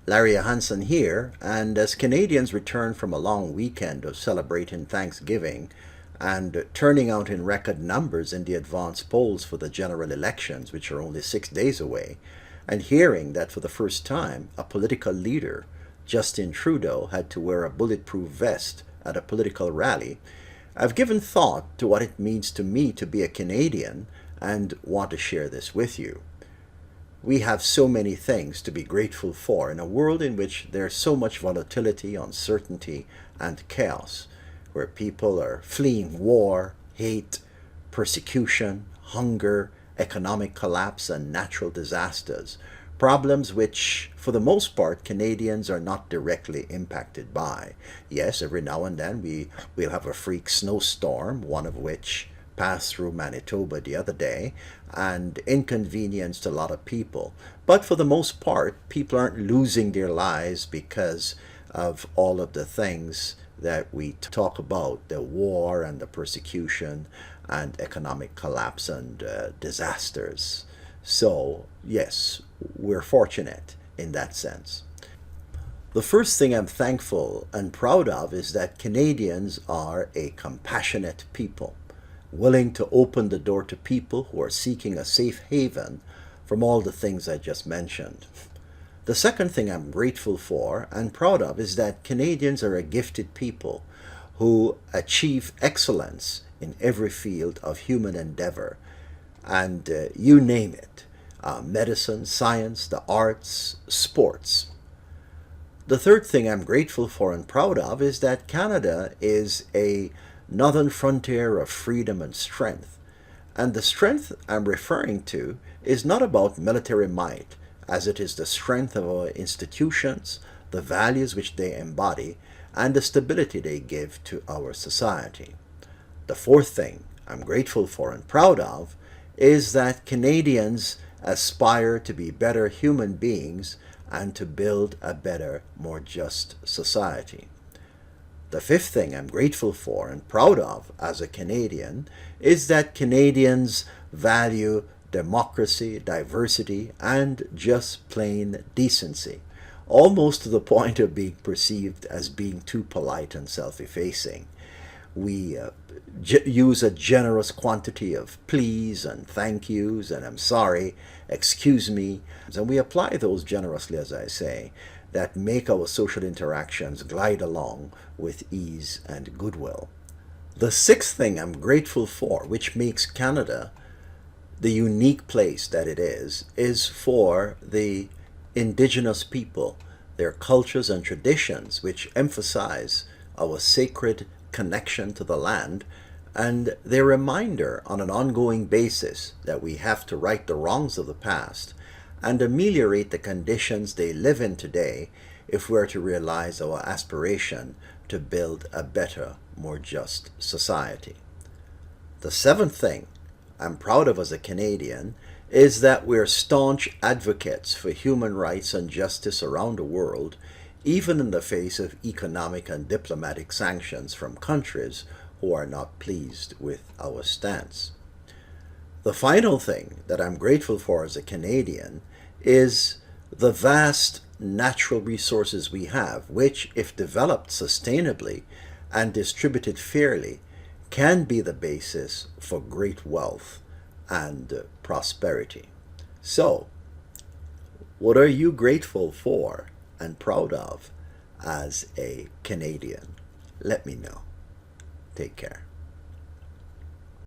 Larry Hansen here, and as Canadians return from a long weekend of celebrating Thanksgiving and turning out in record numbers in the advance polls for the general elections, which are only 6 days away, and hearing that for the first time a political leader, Justin Trudeau, had to wear a bulletproof vest at a political rally, I've given thought to what it means to me to be a Canadian and want to share this with you. We have so many things to be grateful for in a world in which there's so much volatility, uncertainty, and chaos, where people are fleeing war, hate, persecution, hunger, economic collapse, and natural disasters, problems which, for the most part, Canadians are not directly impacted by. Yes, every now and then we'll have a freak snowstorm, one of which passed through Manitoba the other day and inconvenienced a lot of people. But for the most part, people aren't losing their lives because of all of the things that we talk about, the war and the persecution and economic collapse and disasters. So, yes, we're fortunate in that sense. The first thing I'm thankful and proud of is that Canadians are a compassionate people, willing to open the door to people who are seeking a safe haven from all the things I just mentioned. The second thing I'm grateful for and proud of is that Canadians are a gifted people who achieve excellence in every field of human endeavor, and you name it, medicine, science, the arts, sports. The third thing I'm grateful for and proud of is that Canada is a northern frontier of freedom and strength. And the strength I'm referring to is not about military might, as it is the strength of our institutions, the values which they embody, and the stability they give to our society. The fourth thing I'm grateful for and proud of is that Canadians aspire to be better human beings and to build a better, more just society. The fifth thing I'm grateful for and proud of as a Canadian is that Canadians value democracy, diversity, and just plain decency, almost to the point of being perceived as being too polite and self-effacing. We use a generous quantity of please and thank yous and I'm sorry, excuse me, and we apply those generously, as I say, that make our social interactions glide along with ease and goodwill. The sixth thing I'm grateful for, which makes Canada the unique place that it is for the Indigenous people, their cultures and traditions, which emphasize our sacred connection to the land and their reminder on an ongoing basis that we have to right the wrongs of the past and ameliorate the conditions they live in today if we're to realize our aspiration to build a better, more just society. The seventh thing I'm proud of as a Canadian is that we're staunch advocates for human rights and justice around the world, even in the face of economic and diplomatic sanctions from countries who are not pleased with our stance. The final thing that I'm grateful for as a Canadian is the vast natural resources we have, which, if developed sustainably and distributed fairly, can be the basis for great wealth and prosperity. So, what are you grateful for and proud of as a Canadian? Let me know. Take care.